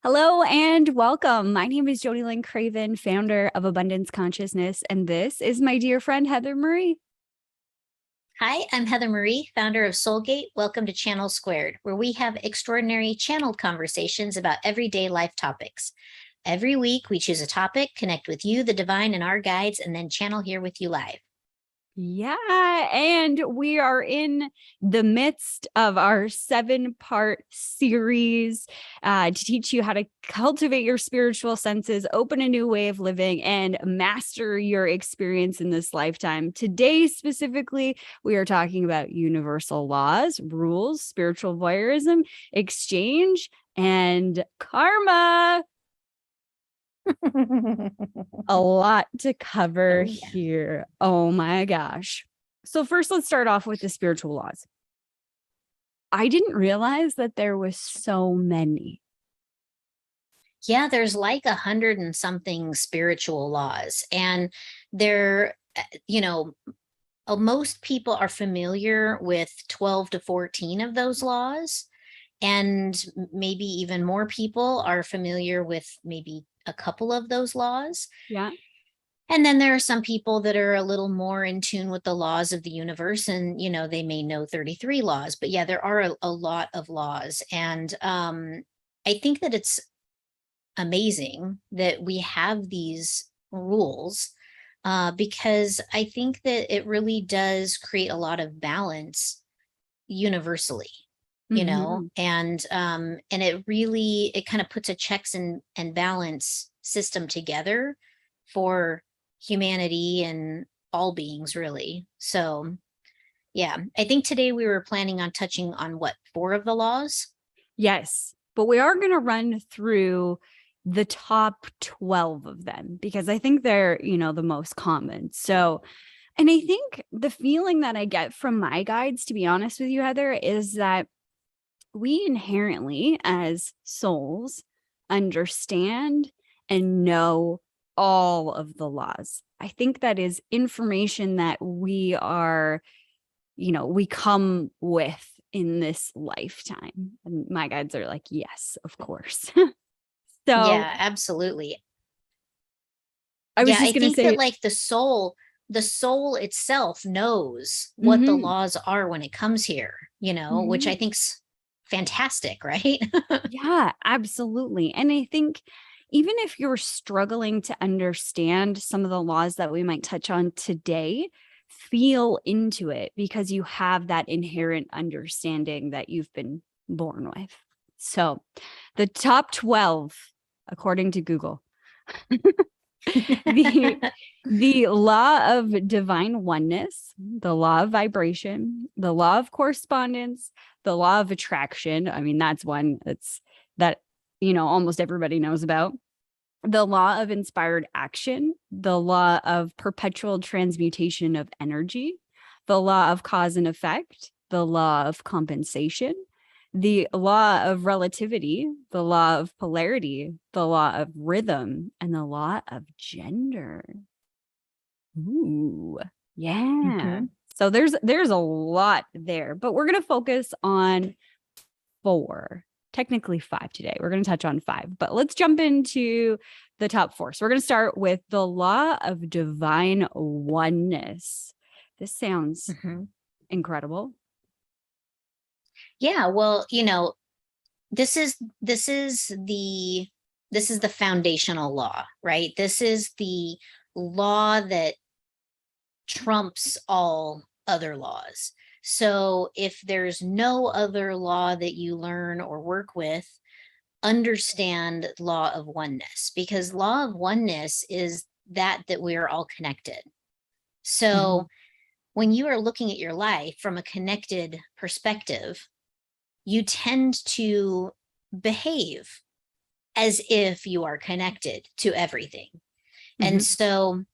Hello and welcome. My name is Jody Lynn Craven, founder of Abundance Consciousness, and this is my dear friend Heather Marie. Hi, I'm Heather Marie, founder of Soulgate. Welcome to Channel Squared, where we have extraordinary channeled conversations about everyday life topics. Every week, we choose a topic, connect with you, the divine, and our guides, and then channel here with you live. Yeah, and we are in the midst of our 7-part series to teach you how to cultivate your spiritual senses, open a new way of living, and master your experience in this lifetime. Today, specifically, we are talking about universal laws, rules, spiritual voyeurism, exchange, and karma. A lot to cover here. Oh my gosh. So first, let's start off with the spiritual laws. I didn't realize that there was so many. Yeah, there's like 100 and something spiritual laws, and they're, most people are familiar with 12 to 14 of those laws. And maybe even more people are familiar with maybe a couple of those laws. Yeah. And then there are some people that are a little more in tune with the laws of the universe, and they may know 33 laws. But yeah, there are a lot of laws. And I think that it's amazing that we have these rules, because I think that it really does create a lot of balance universally. And it kind of puts a checks and balance system together for humanity and all beings, really. So yeah, I think today we were planning on touching on 4 of the laws. Yes, but we are going to run through the top 12 of them because I think they're, the most common. So, and I think the feeling that I get from my guides, to be honest with you, Heather, is that we inherently as souls understand and know all of the laws. I think that is information that we are, we come with in this lifetime. And my guides are like, yes, of course. So Yeah, absolutely. I was Yeah, I just going to think say, that like the soul itself knows what the laws are when it comes here, which I think's fantastic, right? yeah, absolutely. And I think even if you're struggling to understand some of the laws that we might touch on today, feel into it because you have that inherent understanding that you've been born with. So, the top 12, according to Google, the the law of divine oneness, the law of vibration, the law of correspondence, the law of attraction. I mean, that's one that almost everybody knows about. The law of inspired action, the law of perpetual transmutation of energy, the law of cause and effect, the law of compensation, the law of relativity, the law of polarity, the law of rhythm, and the law of gender. Ooh, yeah. Mhm. So there's a lot there, but we're going to focus on 4, technically 5 today. We're going to touch on 5, but let's jump into the top 4. So we're going to start with the law of divine oneness. This sounds incredible. Yeah, well, this is the foundational law, right? This is the law that trumps all other laws. So if there's no other law that you learn or work with, understand law of oneness, because law of oneness is that we are all connected. So when you are looking at your life from a connected perspective, you tend to behave as if you are connected to everything. And so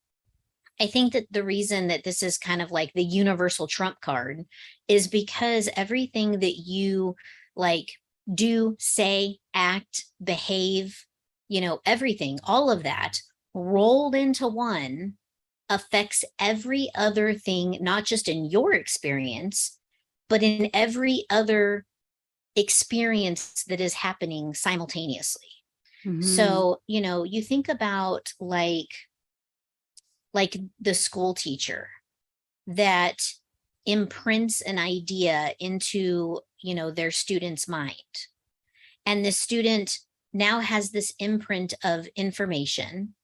I think that the reason that this is kind of like the universal trump card is because everything that you like do, say, act, behave, everything, all of that rolled into one affects every other thing, not just in your experience, but in every other experience that is happening simultaneously. Mhm. So, you think about like the school teacher that imprints an idea into, their student's mind. And the student now has this imprint of information,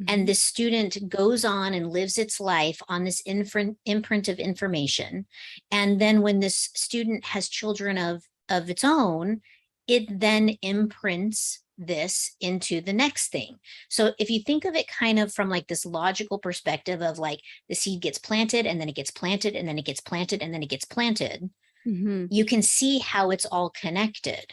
and Mhm. this student goes on and lives its life on this imprint of information. And then when this student has children of its own, it then imprints this into the next thing. So if you think of it kind of from like this logical perspective of like the seed gets planted and then it gets planted and then it gets planted and then it gets planted, Mhm. you can see how it's all connected,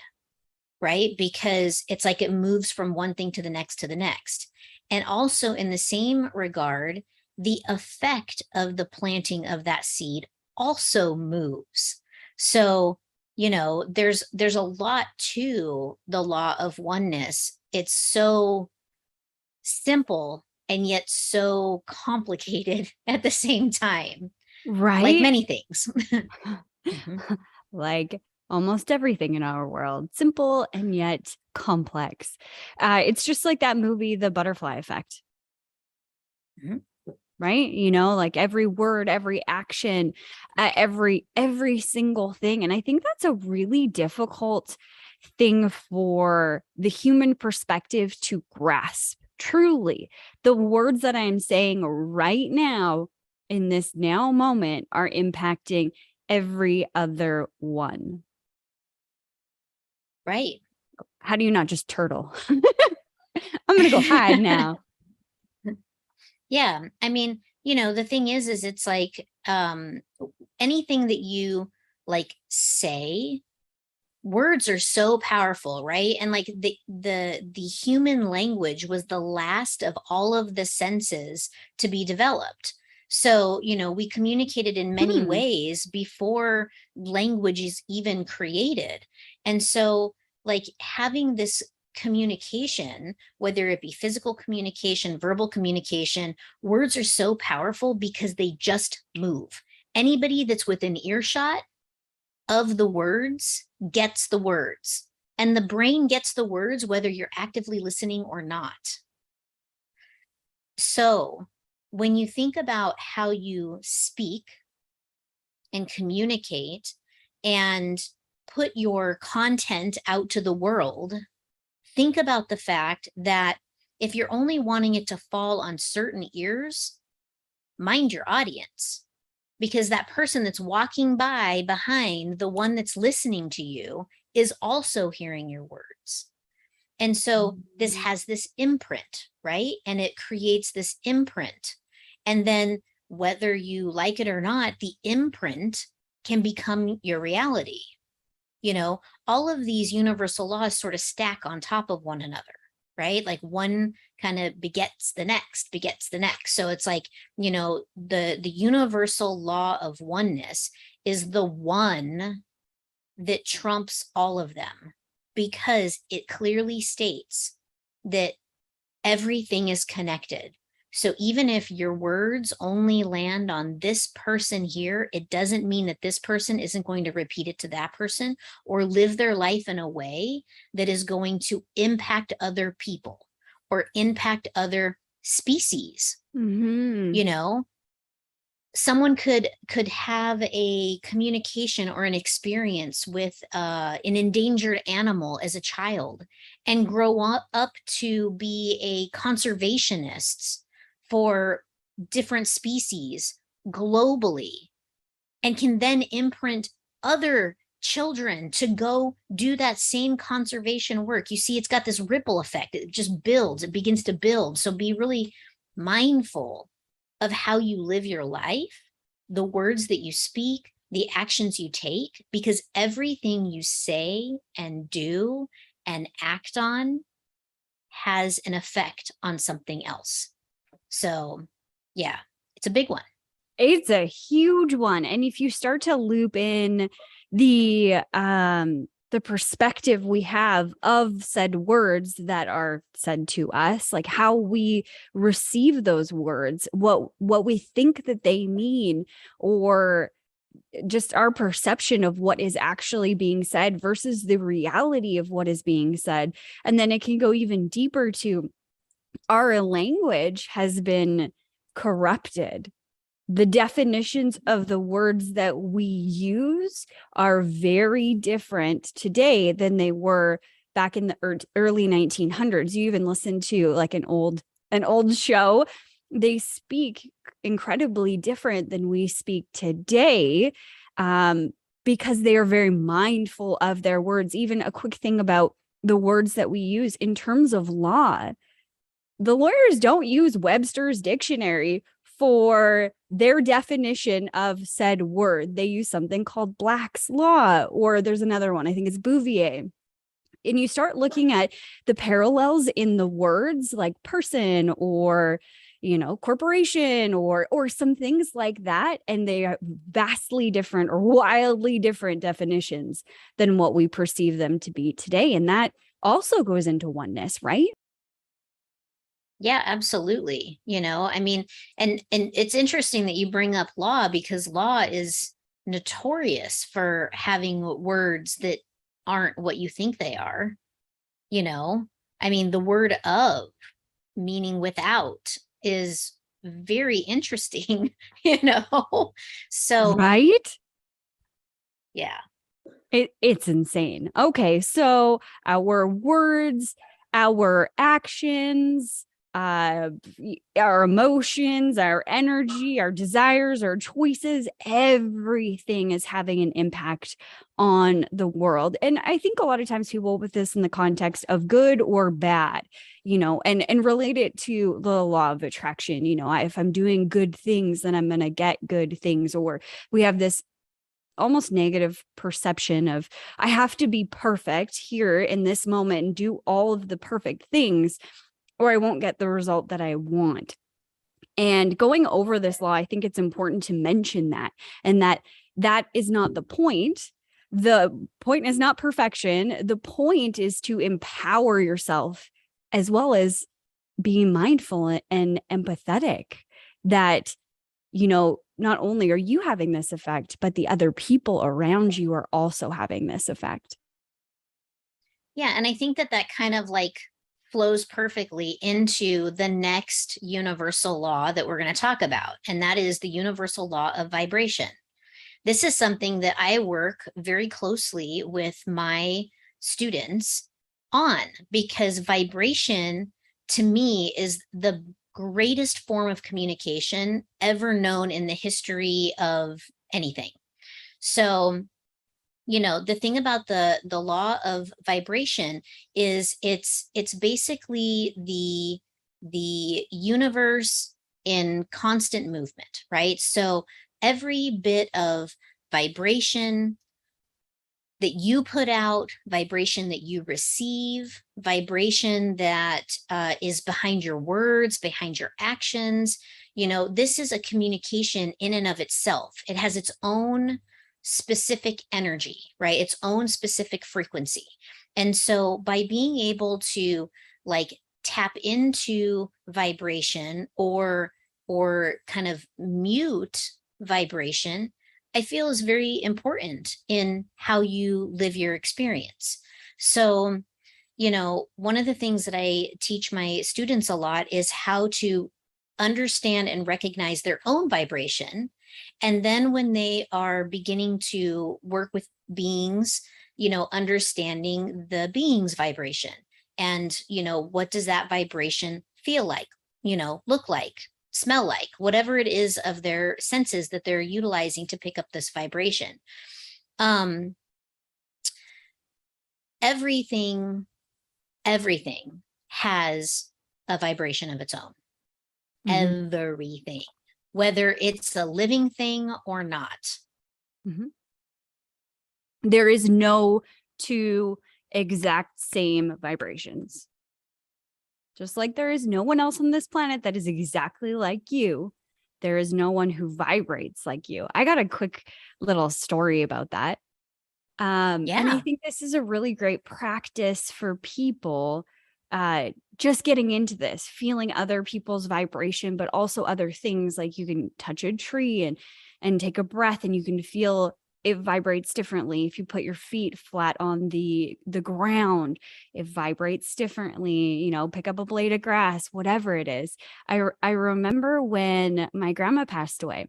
right? Because it's like it moves from one thing to the next to the next. And also, in the same regard, the effect of the planting of that seed also moves. So, there's a lot to the law of oneness. It's so simple and yet so complicated at the same time, like Right? many things. Mhm. Like almost everything in our world, simple and yet complex. It's just like that movie, The Butterfly Effect, Mhm. right? Like every word, every action, every single thing. And I think that's a really difficult thing for the human perspective to grasp. Truly, the words that I'm saying right now in this now moment are impacting every other one. Right. How do you not just turtle? I'm going to go hide now. Yeah. I mean, the thing is it's like anything that you like say, words are so powerful, right? And like the human language was the last of all of the senses to be developed. So, we communicated in many Hmm. ways before language is even created. And so, like having this communication, whether it be physical communication, verbal communication, words are so powerful because they just move. Anybody that's within earshot of the words gets the words, and the brain gets the words whether you're actively listening or not. So, when you think about how you speak and communicate and put your content out to the world, think about the fact that if you're only wanting it to fall on certain ears, mind your audience, because that person that's walking by behind the one that's listening to you is also hearing your words. And so this has this imprint, right? And it creates this imprint. And then whether you like it or not, the imprint can become your reality. All of these universal laws sort of stack on top of one another, right? Like one kind of begets the next. So it's like, the universal law of oneness is the one that trumps all of them, because it clearly states that everything is connected. So even if your words only land on this person here, it doesn't mean that this person isn't going to repeat it to that person or live their life in a way that is going to impact other people or impact other species. Hmm. You know, someone could have a communication or an experience with an endangered animal as a child and grow up to be a conservationist for different species globally, and can then imprint other children to go do that same conservation work. You see, it's got this ripple effect. It just builds, it begins to build. So be really mindful of how you live your life, the words that you speak, the actions you take, because everything you say and do and act on has an effect on something else. So, yeah, it's a big one. It's a huge one. And if you start to loop in the perspective we have of said words that are said to us, like how we receive those words, what we think that they mean, or just our perception of what is actually being said versus the reality of what is being said. And then it can go even deeper to our language has been corrupted. The definitions of the words that we use are very different today than they were back in the early 1900s. You even listen to like an old show, they speak incredibly different than we speak today, because they are very mindful of their words. Even a quick thing about the words that we use in terms of law, the lawyers don't use Webster's dictionary for their definition of said word. They use something called Black's Law, or there's another one, I think it's Bouvier. And you start looking at the parallels in the words like person or corporation or some things like that, and they are vastly different or wildly different definitions than what we perceive them to be today. And that also goes into oneness, right? Yeah, absolutely. I mean, and it's interesting that you bring up law, because law is notorious for having words that aren't what you think they are. I mean, the word of, meaning without, is very interesting, you know? So, Right? yeah. It's insane. Okay, so our words, our actions, our emotions, our energy, our desires, our choices, everything is having an impact on the world. And I think a lot of times people put this in the context of good or bad, and relate it to the law of attraction. If I'm doing good things, then I'm going to get good things. Or we have this almost negative perception of I have to be perfect here in this moment and do all of the perfect things, or I won't get the result that I want. And going over this law, I think it's important to mention that, and that is not the point. The point is not perfection. The point is to empower yourself, as well as being mindful and empathetic, that not only are you having this effect, but the other people around you are also having this effect. Yeah, and I think that kind of like flows perfectly into the next universal law that we're going to talk about, and that is the universal law of vibration. This is something that I work very closely with my students on, because vibration to me is the greatest form of communication ever known in the history of anything. So, the thing about the law of vibration is it's basically the universe in constant movement, right? So every bit of vibration that you put out, vibration that you receive, vibration that is behind your words, behind your actions. This is a communication in and of itself. It has its own specific energy, right? Its own specific frequency. And so by being able to like tap into vibration or kind of mute vibration, I feel is very important in how you live your experience. So, one of the things that I teach my students a lot is how to understand and recognize their own vibration. And then when they are beginning to work with beings, understanding the being's vibration and, what does that vibration feel like, look like, smell like, whatever it is of their senses that they're utilizing to pick up this vibration. Um, everything has a vibration of its own. Mm-hmm. Everything, whether it's a living thing or not. Mm-hmm. There is no two exact same vibrations. Just like there is no one else on this planet that is exactly like you, there is no one who vibrates like you. I got a quick little story about that. And I think this is a really great practice for people just getting into this, feeling other people's vibration, but also other things, like you can touch a tree and take a breath and you can feel it vibrates differently. If you put your feet flat on the ground, it vibrates differently. You know, pick up a blade of grass, whatever it is. I remember when my grandma passed away.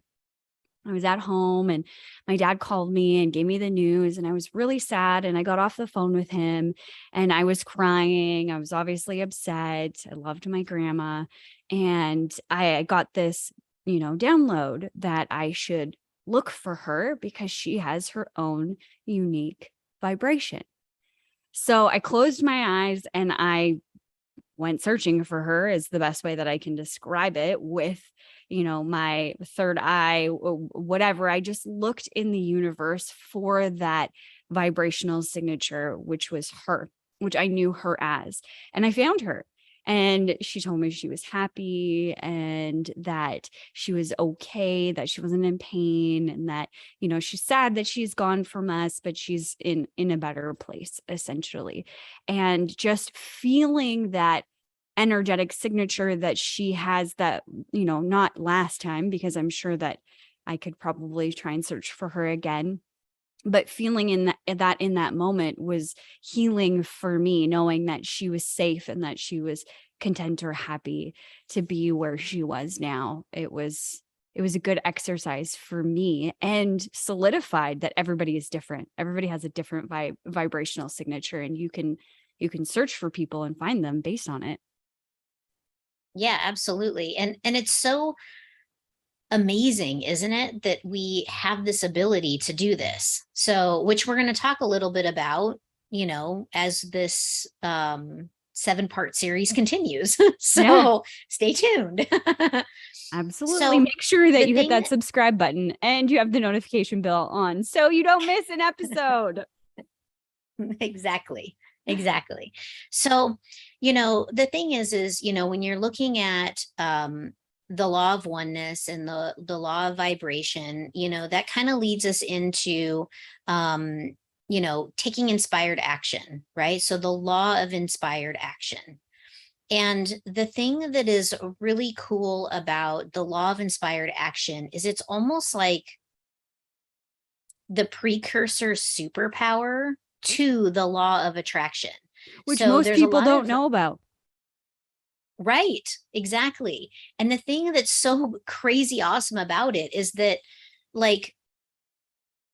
I was at home and my dad called me and gave me the news, and I was really sad, and I got off the phone with him and I was crying. I was obviously upset. I loved my grandma, and I got this, download that I should look for her because she has her own unique vibration. So I closed my eyes and I went searching for her, is the best way that I can describe it, with, my third eye, whatever. I just looked in the universe for that vibrational signature, which was her, which I knew her as. And I found her. And she told me she was happy and that she was okay, that she wasn't in pain, and that, she's sad that she's gone from us, but she's in a better place, essentially. And just feeling that energetic signature that she has, that, not last time, because I'm sure that I could probably try and search for her again, but feeling in that moment was healing for me, knowing that she was safe and that she was content or happy to be where she was now. It was a good exercise for me, and solidified that everybody is different. Everybody has a different vibrational signature, and you can search for people and find them based on it. Yeah, absolutely. And it's so amazing, isn't it, that we have this ability to do this? So, which we're going to talk a little bit about, as this 7-part series continues. Yeah, So, stay tuned. absolutely. So, Make sure that the you hit thing that subscribe button and you have the notification bell on so you don't miss an episode. exactly. Exactly. So, the thing is, when you're looking at the law of oneness and the law of vibration, that kind of leads us into taking inspired action, right? So the law of inspired action. And the thing that is really cool about the law of inspired action is it's almost like the precursor superpower to the law of attraction. Which So most there's a people lot don't of, know about. right, exactly. And the thing that's so crazy awesome about it is that, like,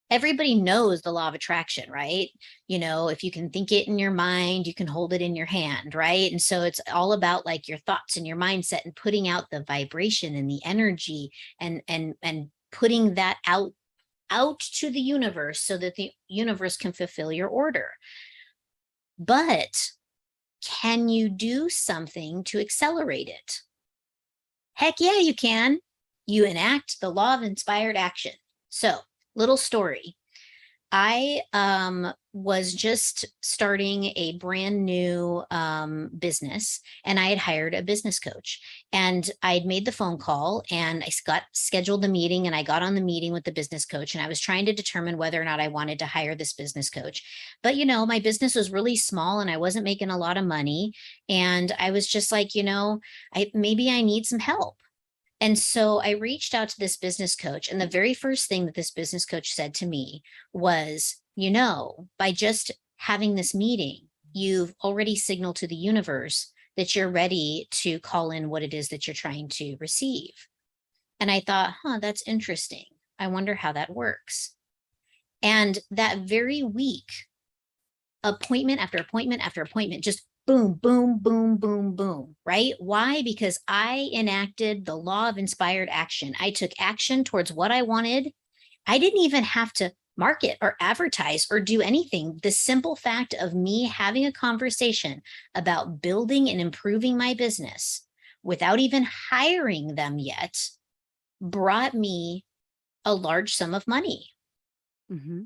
everybody knows the law of attraction, right? If you can think it in your mind, you can hold it in your hand, right? And so it's all about like your thoughts and your mindset and putting out the vibration and the energy, and putting that out to the universe so that the universe can fulfill your order. But can you do something to accelerate it? Heck yeah, you can. You enact the law of inspired action. So, little story. I was just starting a brand new business, and I had hired a business coach, and I'd made the phone call and I got scheduled the meeting, and I got on the meeting with the business coach, and I was trying to determine whether or not I wanted to hire this business coach. But my business was really small and I wasn't making a lot of money, and I was just like, maybe I need some help. And so I reached out to this business coach. And the very first thing that this business coach said to me was, by just having this meeting, you've already signaled to the universe that you're ready to call in what it is that you're trying to receive. And I thought, that's interesting. I wonder how that works. And that very week, appointment after appointment after appointment, just boom, boom, boom, boom, boom, right? Why? Because I enacted the law of inspired action. I took action towards what I wanted. I didn't even have to market or advertise or do anything. The simple fact of me having a conversation about building and improving my business without even hiring them yet brought me a large sum of money. Mm-hmm.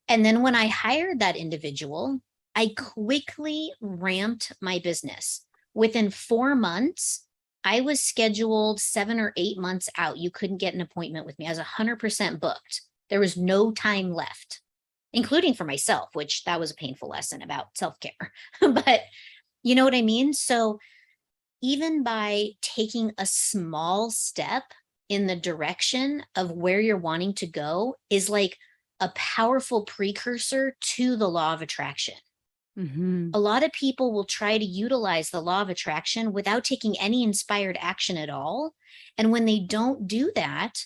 And then when I hired that individual, I quickly ramped my business. Within 4 months, I was scheduled 7 or 8 months out. You couldn't get an appointment with me. I was 100% booked. There was no time left, including for myself, which that was a painful lesson about self-care. But You know what I mean? So even by taking a small step in the direction of where you're wanting to go is like a powerful precursor to the law of attraction. Mm-hmm. A lot of people will try to utilize the law of attraction without taking any inspired action at all. And when they don't do that,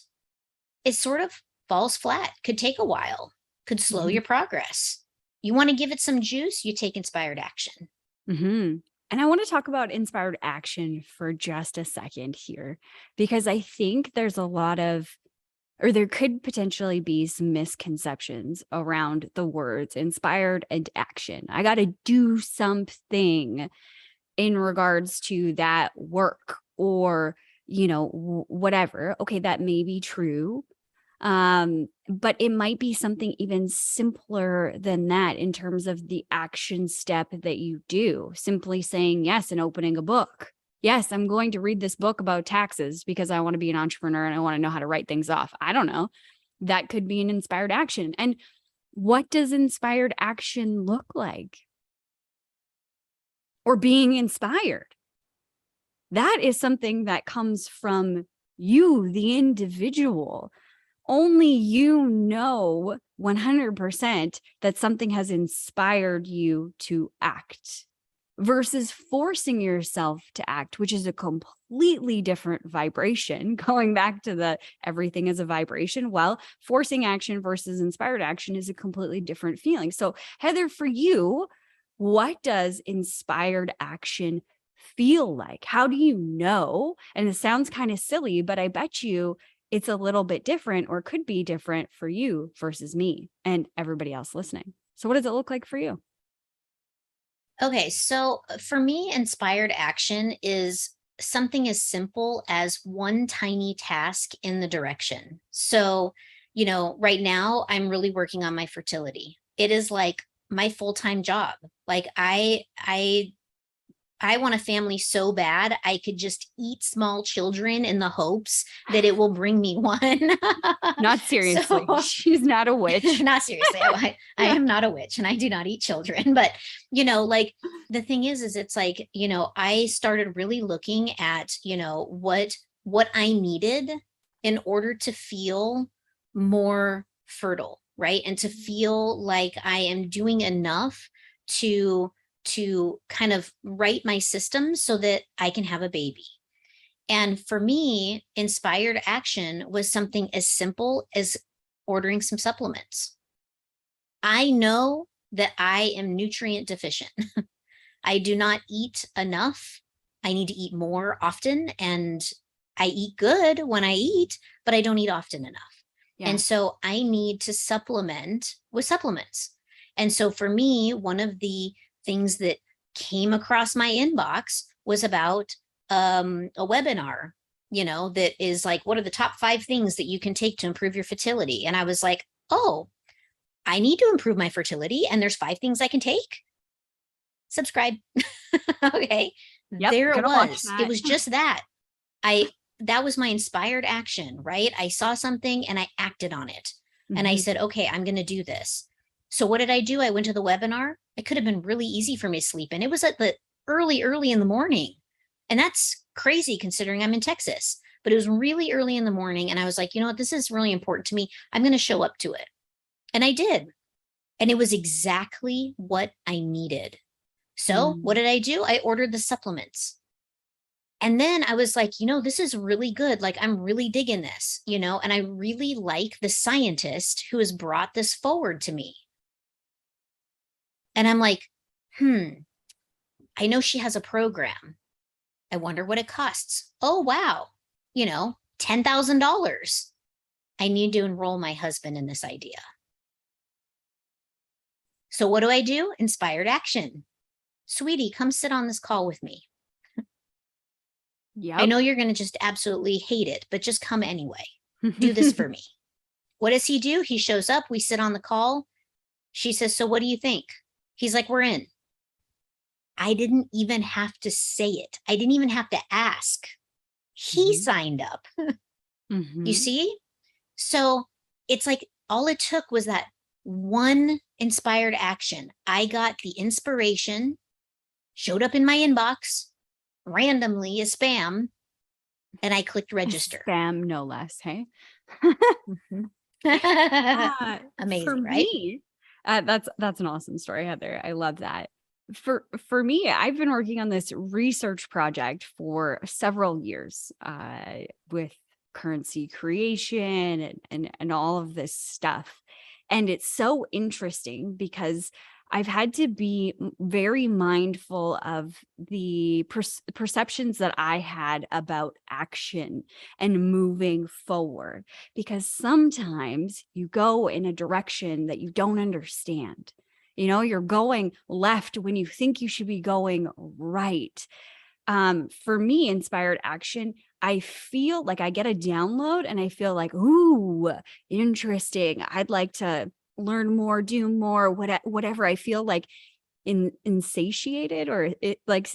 it sort of falls flat, could take a while, could slow Mm-hmm. your progress. You want to give it some juice, you take inspired action. Mm-hmm. And I want to talk about inspired action for just a second here, because I think there's a lot of, or there could potentially be some misconceptions around the words inspired and action. I got to do something in regards to that work or, whatever. Okay, that may be true. But it might be something even simpler than that in terms of the action step that you do. Simply saying yes and opening a book. Yes, I'm going to read this book about taxes because I want to be an entrepreneur and I want to know how to write things off. I don't know. That could be an inspired action. And what does inspired action look like? Or being inspired? That is something that comes from you, the individual. Only you know 100% that something has inspired you to act versus forcing yourself to act, which is a completely different vibration. Going back to the everything is a vibration. Well, forcing action versus inspired action is a completely different feeling. So, Heather, for you, what does inspired action feel like? How do you know? And it sounds kind of silly, but I bet you it's a little bit different or could be different for you versus me and everybody else listening. So, what does it look like for you? Okay, so for me, inspired action is something as simple as one tiny task in the direction. So, right now I'm really working on my fertility. It is like my full-time job. Like I want a family so bad I could just eat small children in the hopes that it will bring me one. Not seriously. So She's not a witch. not seriously, I am not a witch and I do not eat children. But like the thing is it's like, I started really looking at, what I needed in order to feel more fertile, right? And to feel like I am doing enough to kind of right my system so that I can have a baby. And for me, inspired action was something as simple as ordering some supplements. I know that I am nutrient deficient. I do not eat enough. I need to eat more often. And I eat good when I eat, but I don't eat often enough. And Yes. so I need to supplement with supplements. And so for me, one of the things that came across my inbox was about a webinar, that is like, what are the top 5 things that you can take to improve your fertility? And I was like, oh, I need to improve my fertility. And there's 5 things I can take. Subscribe. Okay. Yep. There it Gonna watch was. It that. was just that. That was my inspired action, right? I saw something and I acted on it. And I Mhm. said, okay, I'm going to do this. So what did I do? I went to the webinar. It could have been really easy for me to sleep in. It was at the early in the morning. And that's crazy considering I'm in Texas. But it was really early in the morning. And I was like, you know what? This is really important to me. I'm going to show up to it. And I did. And it was exactly what I needed. So what Mm. did I do? I ordered the supplements. And then I was like, this is really good. Like, I'm really digging this, and I really like the scientist who has brought this forward to me. And I'm like, I know she has a program. I wonder what it costs. Oh, wow. $10,000. I need to enroll my husband in this idea. So what do? Inspired action. Sweetie, come sit on this call with me. I Yep. know you're going to just absolutely hate it, but just come anyway. Do this for me. What does he do? He shows up. We sit on the call. She says, so what do you think? He's like, we're in. I didn't even have to say it. I didn't even have to ask. He Mhm. signed up. You Mhm. see? So it's like all it took was that one inspired action. I got the inspiration. showed up in my inbox randomly as spam, and I clicked register. Spam, no less. Hey. Mhm. For Amazing, right? me, that's an awesome story, Heather. I love that. For me, I've been working on this research project for several years with currency creation and all of this stuff. And it's so interesting because I've had to be very mindful of the perceptions that I had about action and moving forward, because sometimes you go in a direction that you don't understand. You know, you're going left when you think you should be going right. For me, inspired action, I feel like I get a download and I feel like, ooh, interesting. I'd like to learn more, do more, whatever. I feel like insatiated, or it like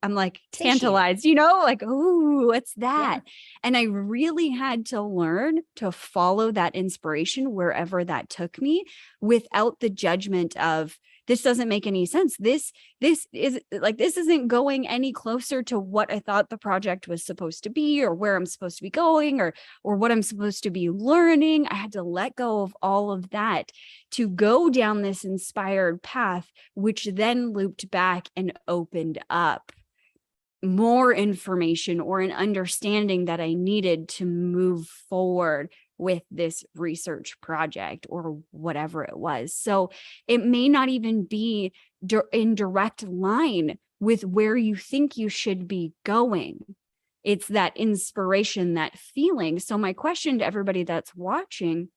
I'm like Satiated. tantalized, you know, like, ooh, what's Yeah. that? And I really had to learn to follow that inspiration wherever that took me, without the judgment of, this doesn't make any sense. This is like, this isn't going any closer to what I thought the project was supposed to be, or where I'm supposed to be going, or what I'm supposed to be learning. I had to let go of all of that to go down this inspired path, which then looped back and opened up more information or an understanding that I needed to move forward with this research project or whatever it was. So it may not even be in direct line with where you think you should be going. It's that inspiration, that feeling. So my question to everybody that's watching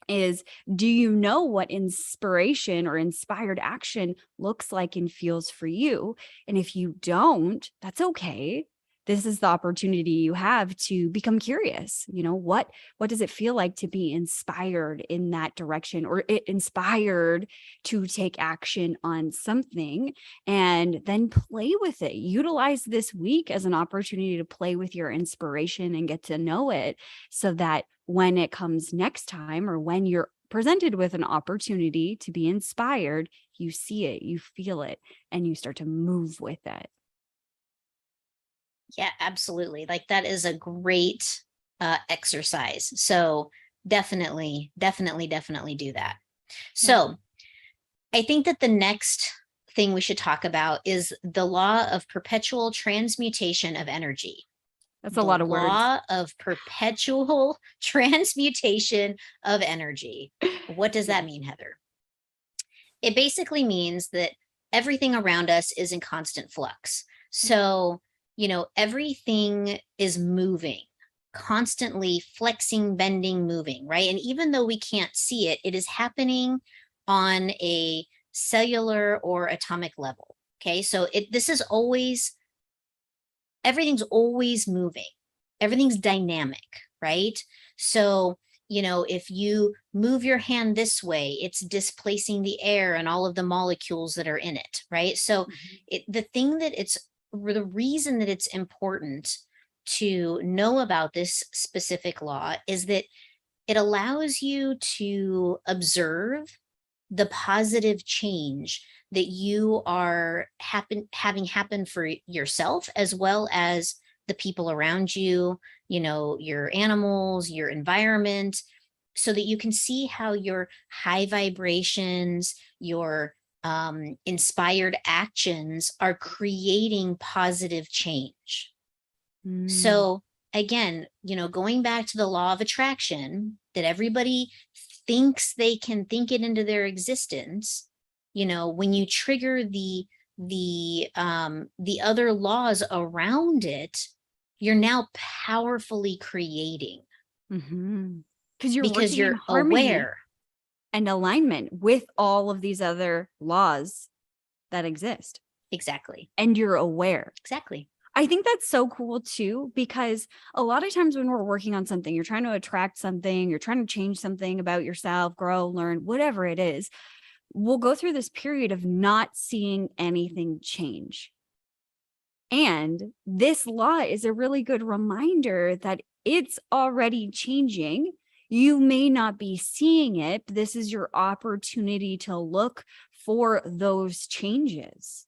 is, do you know what inspiration or inspired action looks like and feels for you? And if you don't, that's okay. This is the opportunity you have to become curious. You know, what does it feel like to be inspired in that direction, or inspired to take action on something, and then play with it. Utilize this week as an opportunity to play with your inspiration and get to know it, so that when it comes next time, or when you're presented with an opportunity to be inspired, you see it, you feel it, and you start to move with it. Yeah, absolutely. Like that is a great exercise. So definitely do that. Yeah. So I think that the next thing we should talk about is the law of perpetual transmutation of energy. That's a The lot of words. law of perpetual transmutation of energy. What does Yeah. that mean, Heather? It basically means that everything around us is in constant flux. So, everything is moving, constantly flexing, bending, moving, right? And even though we can't see it, it is happening on a cellular or atomic level. Okay. So this is always, everything's always moving, everything's dynamic, right? So, if you move your hand this way, it's displacing the air and all of the molecules that are in it, right? So, Mhm. the reason that it's important to know about this specific law is that it allows you to observe the positive change that you are having happen for yourself, as well as the people around you, your animals, your environment, so that you can see how your high vibrations, your inspired actions are creating positive change. Mm. So again, going back to the law of attraction, that everybody thinks they can think it into their existence, when you trigger the other laws around it, you're now powerfully creating Because you're because working in you're harmony aware. and alignment with all of these other laws that exist, Exactly. and you're aware. Exactly. I think that's so cool too, because a lot of times when we're working on something, you're trying to attract something, you're trying to change something about yourself, grow, learn, whatever it is, we'll go through this period of not seeing anything change. And this law is a really good reminder that it's already changing. You may not be seeing it, but this is your opportunity to look for those changes.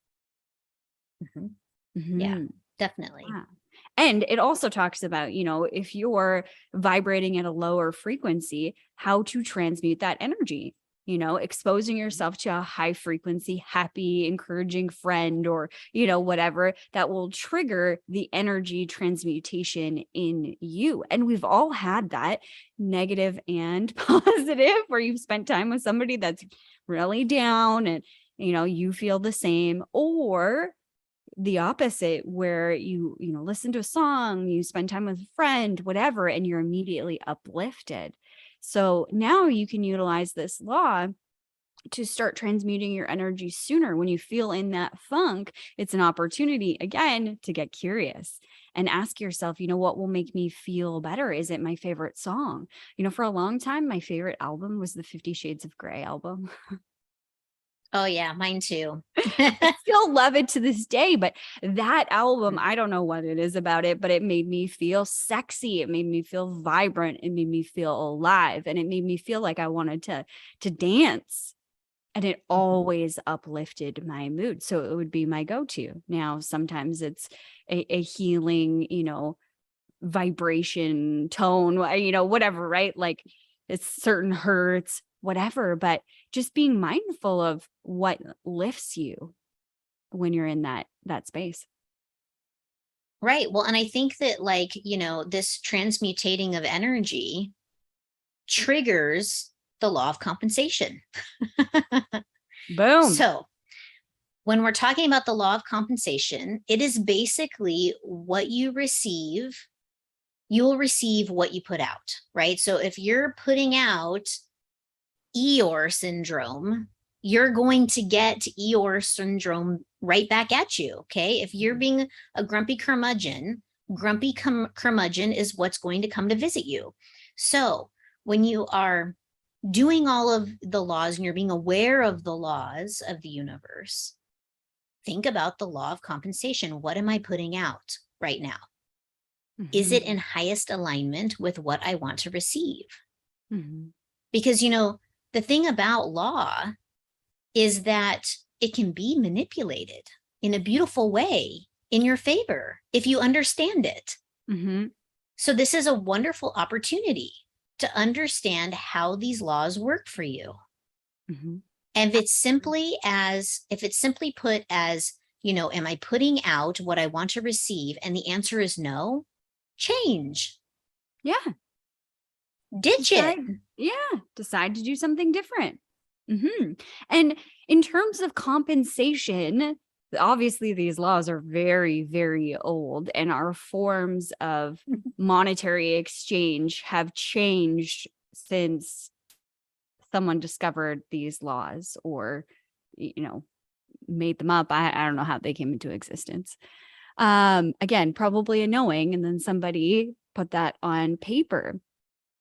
Mhm. Yeah, Mhm. definitely. Yeah. And it also talks about, if you're vibrating at a lower frequency, how to transmute that energy, exposing yourself to a high frequency, happy, encouraging friend or, whatever that will trigger the energy transmutation in you. And we've all had that, negative and positive, where you've spent time with somebody that's really down and, you feel the same, or the opposite, where you listen to a song, you spend time with a friend, whatever, and you're immediately uplifted. So now you can utilize this law to start transmuting your energy sooner. When you feel in that funk, it's an opportunity again to get curious and ask yourself, what will make me feel better? Is it my favorite song? For a long time, my favorite album was the 50 Shades of Grey album. Oh yeah, mine too. I still love it to this day, but that album, I don't know what it is about it, but it made me feel sexy. It made me feel vibrant. It made me feel alive, and it made me feel like I wanted to dance. And it always uplifted my mood. So it would be my go-to. Now, sometimes it's a healing, vibration tone, whatever, right? Like it's certain hertz, whatever, but just being mindful of what lifts you when you're in that space. Right. Well, and I think that like, this transmutating of energy triggers the law of compensation. Boom. So, when we're talking about the law of compensation, it is basically what you receive, you will receive what you put out, right? So if you're putting out Eeyore syndrome, you're going to get Eeyore syndrome right back at you. Okay. If you're being a grumpy curmudgeon, curmudgeon is what's going to come to visit you. So when you are doing all of the laws and you're being aware of the laws of the universe, think about the law of compensation. What am I putting out right now? Is it Mhm. in highest alignment with what I want to receive? Mhm. Because, the thing about law is that it can be manipulated in a beautiful way in your favor if you understand it. Mhm. So, this is a wonderful opportunity to understand how these laws work for you. Mhm. And if it's simply put as, am I putting out what I want to receive? And the answer is no, change, Yeah. ditch it. Decide. Yeah. Decide to do something different. And in terms of compensation, obviously these laws are very, very old, and our forms of monetary exchange have changed since someone discovered these laws or, you know, made them up. I don't know how they came into existence. Again, probably a knowing, and then somebody put that on paper.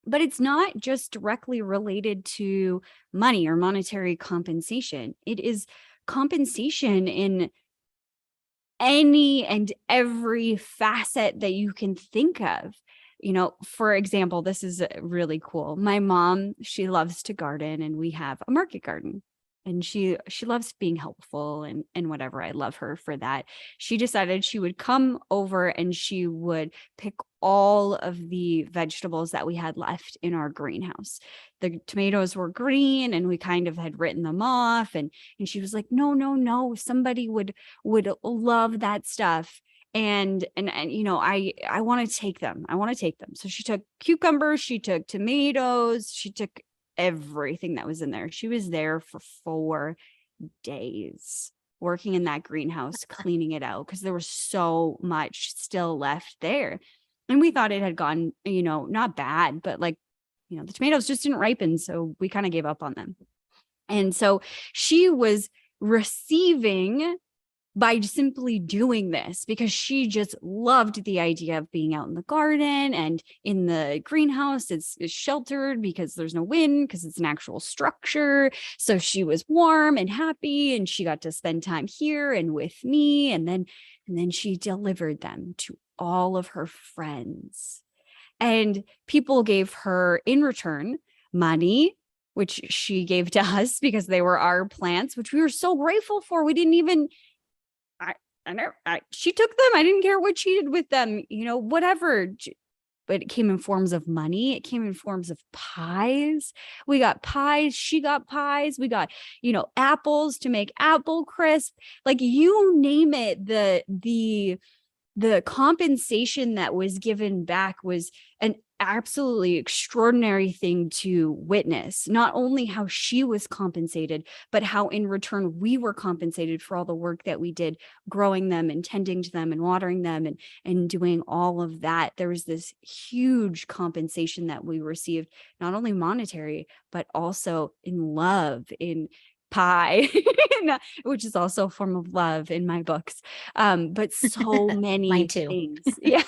But it's not just directly related to money or monetary compensation. It is compensation in any and every facet that you can think of. For example, this is really cool. My mom, she loves to garden, and we have a market garden. And she loves being helpful and whatever. I love her for that. She decided she would come over and she would pick all of the vegetables that we had left in our greenhouse. The tomatoes were green and we kind of had written them off, and she was like, "No, no, no, somebody would love that stuff, and I want to take them. I want to take them." So she took cucumbers, she took tomatoes, she took everything that was in there. She was there for 4 days working in that greenhouse, cleaning it out, because there was so much still left there. And we thought it had gone, not bad, but like, the tomatoes just didn't ripen, so we kind of gave up on them. And so she was receiving by simply doing this, because she just loved the idea of being out in the garden and in the greenhouse. It's sheltered because there's no wind, because it's an actual structure. So she was warm and happy, and she got to spend time here and with me. And then she delivered them to all of her friends. And people gave her in return money, which she gave to us because they were our plants, which we were so grateful for. We didn't even she took them. I didn't care what she did with them, whatever. But it came in forms of money. It came in forms of pies. We got pies. She got pies. We got, apples to make apple crisp. Like, you name it. The compensation that was given back was an absolutely extraordinary thing to witness. Not only how she was compensated, but how in return we were compensated for all the work that we did growing them and tending to them and watering them and doing all of that. There was this huge compensation that we received, not only monetary, but also in love, in pie, which is also a form of love in my books. But so Mine many too. things. Yeah.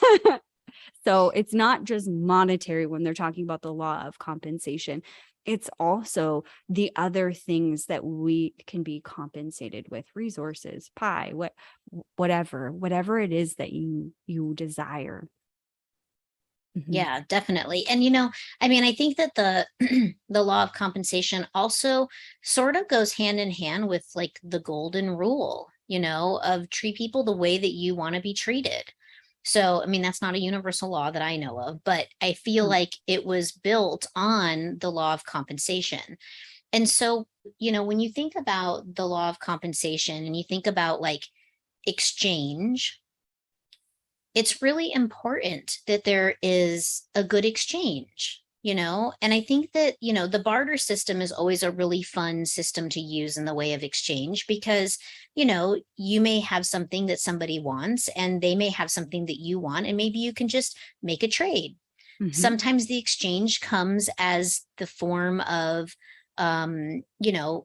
So it's not just monetary when they're talking about the law of compensation. It's also the other things that we can be compensated with: resources, pie, whatever it is that you desire. Mhm. Yeah, definitely. And I mean, I think that the the law of compensation also sort of goes hand in hand with like the golden rule, of treat people the way that you want to be treated. So, I mean, that's not a universal law that I know of, but I feel Oh. like it was built on the law of compensation. And so, when you think about the law of compensation and you think about like exchange, it's really important that there is a good exchange, and I think that, the barter system is always a really fun system to use in the way of exchange because, you may have something that somebody wants and they may have something that you want, and maybe you can just make a trade. Mhm. Sometimes the exchange comes as the form of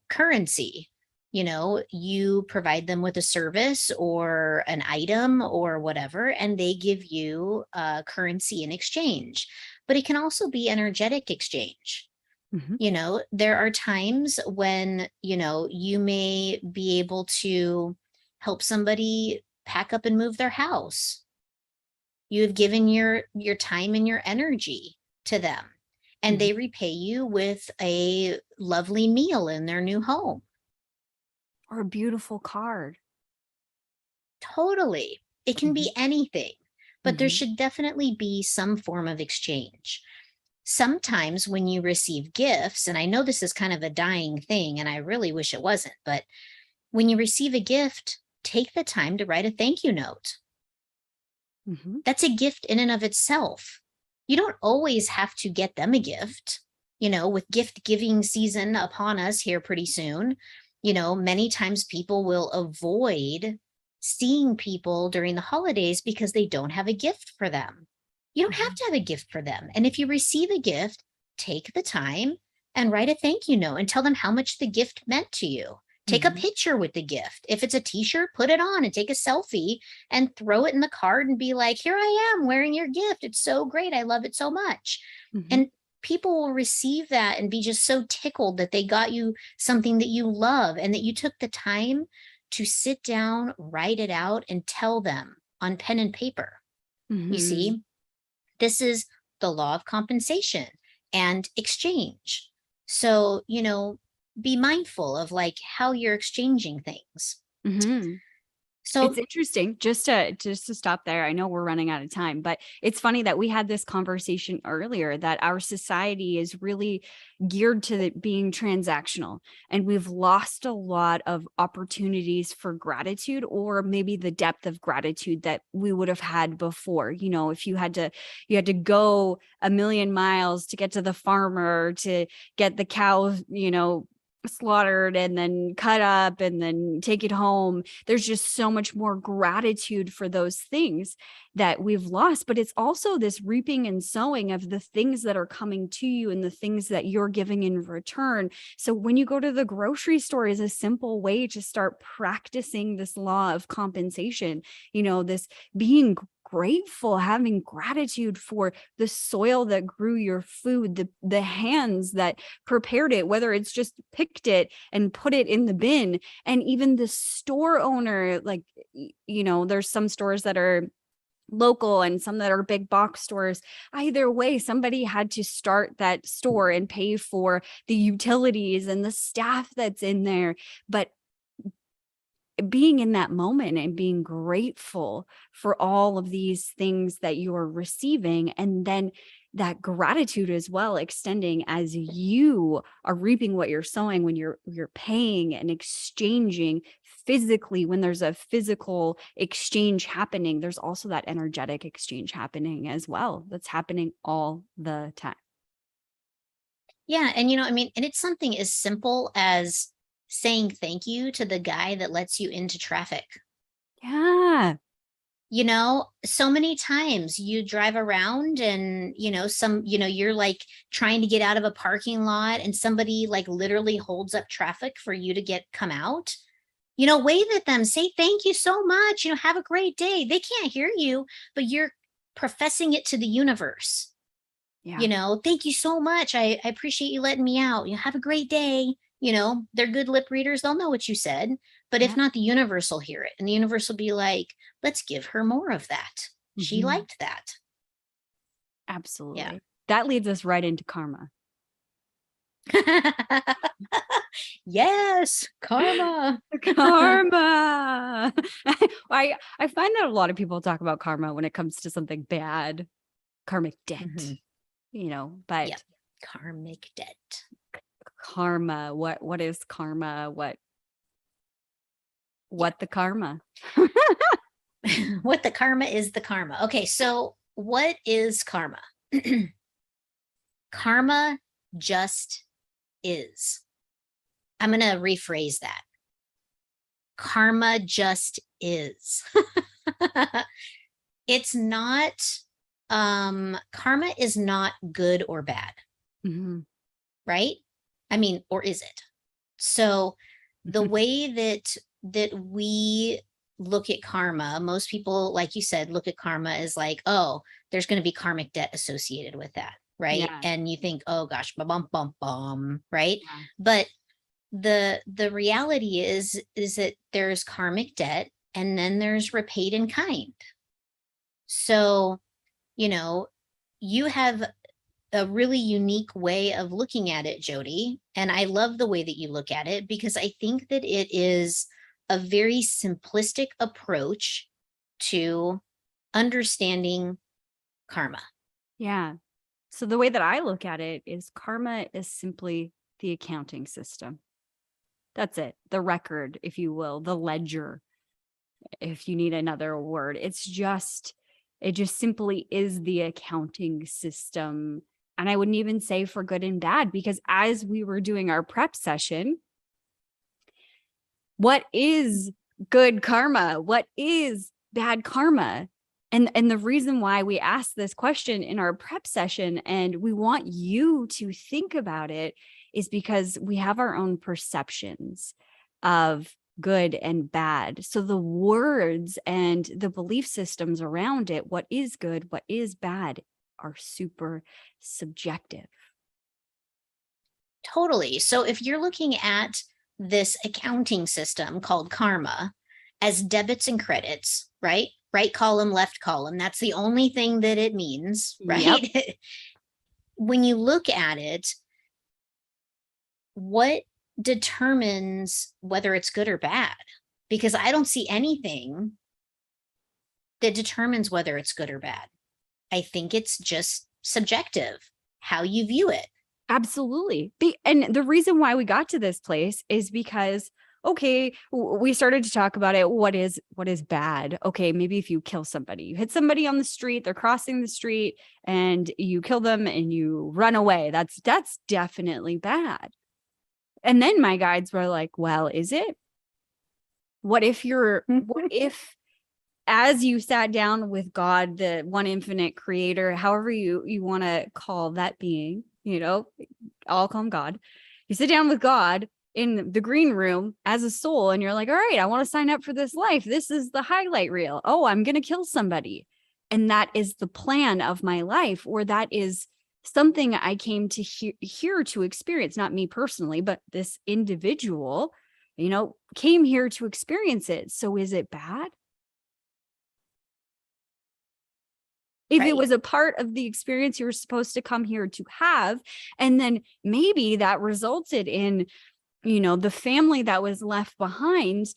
currency. You provide them with a service or an item or whatever, and they give you currency in exchange. But it can also be energetic exchange. Mhm. There are times when, you may be able to help somebody pack up and move their house. You have given your time and your energy to them, and Mhm. they repay you with a lovely meal in their new home. Or a beautiful card. Totally. It can Mhm. be anything, but there Mhm. should definitely be some form of exchange. Sometimes when you receive gifts, and I know this is kind of a dying thing, and I really wish it wasn't, but when you receive a gift, take the time to write a thank you note. Mhm. That's a gift in and of itself. You don't always have to get them a gift, with gift giving season upon us here pretty soon. Many times people will avoid seeing people during the holidays because they don't have a gift for them. You don't have Mhm. to have a gift for them. And if you receive a gift, take the time and write a thank you note and tell them how much the gift meant to you. Take a Mhm. picture with the gift. If it's a t-shirt, put it on and take a selfie and throw it in the card and be like, here I am wearing your gift. It's so great. I love it so much. Mhm. And people will receive that and be just so tickled that they got you something that you love and that you took the time to sit down, write it out, and tell them on pen and paper. You Mhm. see, this is the law of compensation and exchange. So, be mindful of like how you're exchanging things. Mhm. It's So, interesting, just to stop there. I know we're running out of time, but it's funny that we had this conversation earlier that our society is really geared to being transactional, and we've lost a lot of opportunities for gratitude, or maybe the depth of gratitude that we would have had before. If you had to go a million miles to get to the farmer to get the cow, slaughtered and then cut up and then take it home. There's just so much more gratitude for those things that we've lost. But it's also this reaping and sowing of the things that are coming to you and the things that you're giving in return. So when you go to the grocery store is a simple way to start practicing this law of compensation, this being grateful, having gratitude for the soil that grew your food, the hands that prepared it, whether it's just picked it and put it in the bin, and even the store owner. Like, there's some stores that are local and some that are big box stores. Either way, somebody had to start that store and pay for the utilities and the staff that's in there. But being in that moment and being grateful for all of these things that you're receiving, and then that gratitude as well extending as you are reaping what you're sowing, when you're paying and exchanging physically. When there's a physical exchange happening, there's also that energetic exchange happening as well, that's happening all the time. Yeah. And I mean, and it's something as simple as saying thank you to the guy that lets you into traffic. Yeah. So many times you drive around and, you're like trying to get out of a parking lot and somebody like literally holds up traffic for you to come out. Wave at them, say thank you so much, have a great day. They can't hear you, but you're professing it to the universe. Yeah. Thank you so much. I appreciate you letting me out. Have a great day. They're good lip readers. They'll know what you said. But if Yeah. not, the universe will hear it. And the universe will be like, let's give her more of that. She Mhm. liked that. Absolutely. That leads us right into karma. Yes, karma. Karma. I find that a lot of people talk about karma when it comes to something bad, karmic debt, but Yeah, karmic debt. karma, what is karma? What the karma? What the karma is the karma. Okay, so what is karma? Karma just is. I'm going to rephrase that. Karma just is. It's not, karma is not good or bad, right? I mean, or is it? So the way that we look at karma, most people, like you said, look at karma as like, oh, there's going to be karmic debt associated with that, right? Yeah. And you think, oh gosh, bum bum bum, right? Yeah. But the reality is that there's karmic debt and then there's repaid in kind. So, you have a really unique way of looking at it, Jody. And I love the way that you look at it because I think that it is a very simplistic approach to understanding karma. Yeah. So the way that I look at it is karma is simply the accounting system. That's it. The record, if you will, the ledger, if you need another word. It just simply is the accounting system. And I wouldn't even say for good and bad, because as we were doing our prep session, what is good karma? What is bad karma? And the reason why we asked this question in our prep session, and we want you to think about it, is because we have our own perceptions of good and bad. So the words and the belief systems around it, what is good, what is bad, are super subjective. Totally. So if you're looking at this accounting system called karma as debits and credits, right? Right column, left column. That's the only thing that it means, right? Yep. When you look at it, what determines whether it's good or bad? Because I don't see anything that determines whether it's good or bad. I think it's just subjective, how you view it. Absolutely. And the reason why we got to this place is because, okay, we started to talk about it. What is bad? Okay, maybe if you kill somebody, you hit somebody on the street, they're crossing the street, and you kill them and you run away. That's definitely bad. And then my guides were like, well, is it? What if as you sat down with God, the one infinite creator, however you want to call that being, I'll call him God. You sit down with God in the green room as a soul, and you're like, all right, I want to sign up for this life. This is the highlight reel. Oh, I'm going to kill somebody. And that is the plan of my life, or that is something I came to here to experience, not me personally, but this individual, came here to experience it. So is it bad? If it was a part of the experience you were supposed to come here to have, and then maybe that resulted in the family that was left behind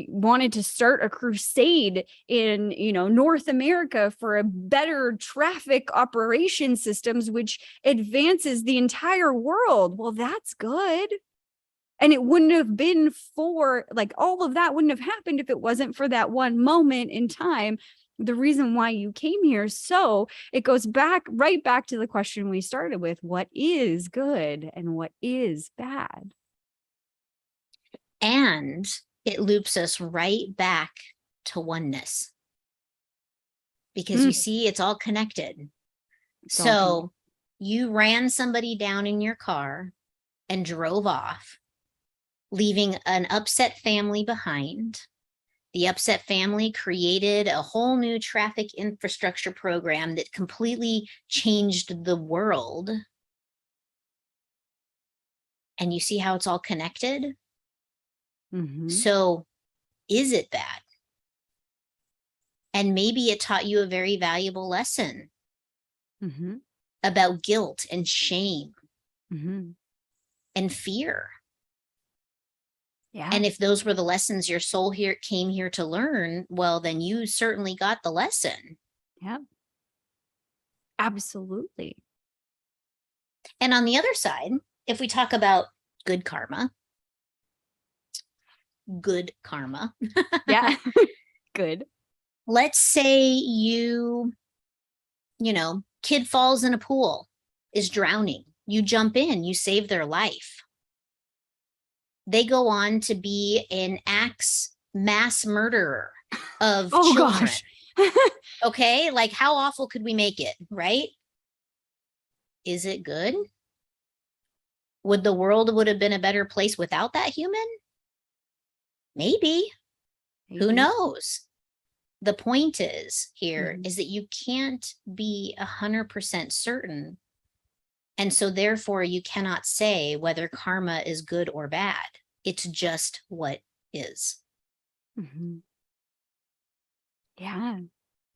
wanted to start a crusade in, North America for a better traffic operation systems, which advances the entire world. Well, that's good. And it wouldn't have been for, like, all of that wouldn't have happened if it wasn't for that one moment in time, the reason why you came here. So it goes right back to the question we started with: what is good and what is bad? And it loops us right back to oneness, because you see, it's all connected. So you ran somebody down in your car and drove off, leaving an upset family behind. The upset family created a whole new traffic infrastructure program that completely changed the world. And you see how it's all connected? So is it bad? And maybe it taught you a very valuable lesson about guilt and shame and fear. Yeah. And if those were the lessons your soul came here to learn, well, then you certainly got the lesson. Yeah. Absolutely. And on the other side, if we talk about good karma. Yeah. Good. Let's say kid falls in a pool, is drowning. You jump in, you save their life. They go on to be an mass murderer of children. Gosh. Okay, like, how awful could we make it, right? Is it good? Would the world would have been a better place without that human? Maybe. Who knows? The point is here is that you can't be 100% certain. And so therefore you cannot say whether karma is good or bad. It's just what is. Yeah.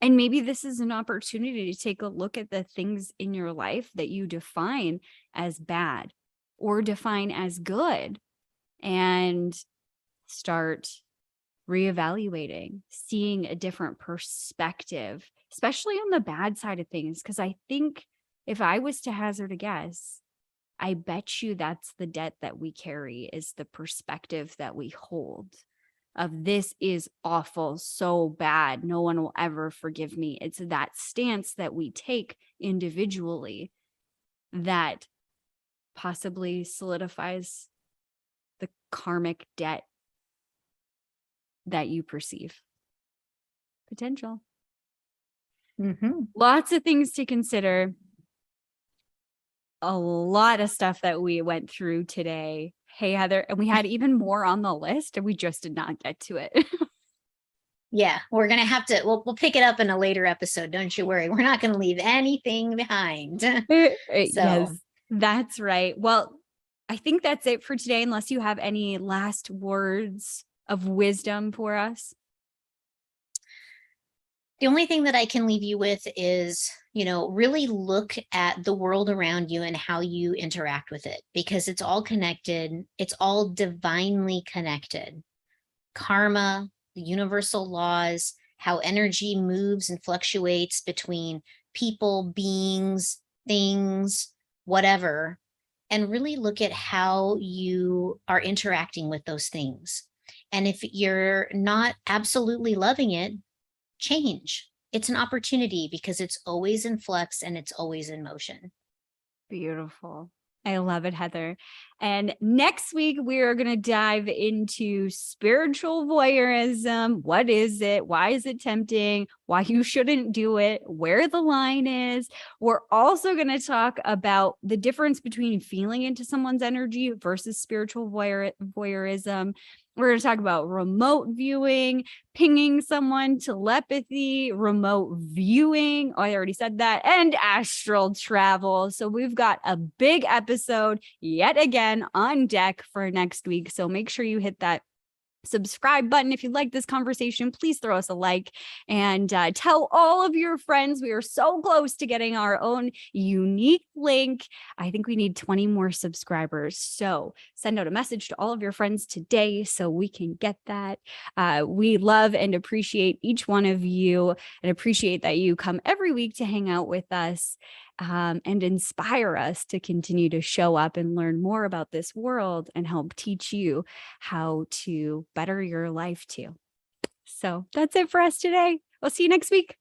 And maybe this is an opportunity to take a look at the things in your life that you define as bad or define as good, and start reevaluating, seeing a different perspective, especially on the bad side of things. Because I think, if I was to hazard a guess, I bet you that's the debt that we carry, is the perspective that we hold of this is awful, so bad, no one will ever forgive me. It's that stance that we take individually that possibly solidifies the karmic debt that you perceive. Potential. Lots of things to consider. A lot of stuff that we went through today. Hey, Heather, and we had even more on the list and we just did not get to it. Yeah, we're going to have to, we'll pick it up in a later episode. Don't you worry. We're not going to leave anything behind. Yes, that's right. Well, I think that's it for today, unless you have any last words of wisdom for us. The only thing that I can leave you with is, really look at the world around you and how you interact with it, because it's all connected. It's all divinely connected. Karma, the universal laws, how energy moves and fluctuates between people, beings, things, whatever, and really look at how you are interacting with those things. And if you're not absolutely loving it, change. It's an opportunity, because it's always in flux and it's always in motion. Beautiful. I love it, Heather. And next week, we are going to dive into spiritual voyeurism. What is it? Why is it tempting? Why you shouldn't do it? Where the line is. We're also going to talk about the difference between feeling into someone's energy versus spiritual voyeurism. We're going to talk about remote viewing, pinging someone, telepathy, remote viewing. Oh, I already said that. And astral travel. So we've got a big episode yet again on deck for next week. So make sure you hit that subscribe button. If you like this conversation, please throw us a like and tell all of your friends. We are so close to getting our own unique link. I think we need 20 more subscribers. So send out a message to all of your friends today so we can get that. We love and appreciate each one of you, and appreciate that you come every week to hang out with us and inspire us to continue to show up and learn more about this world and help teach you how to better your life too. So that's it for us today. We'll see you next week.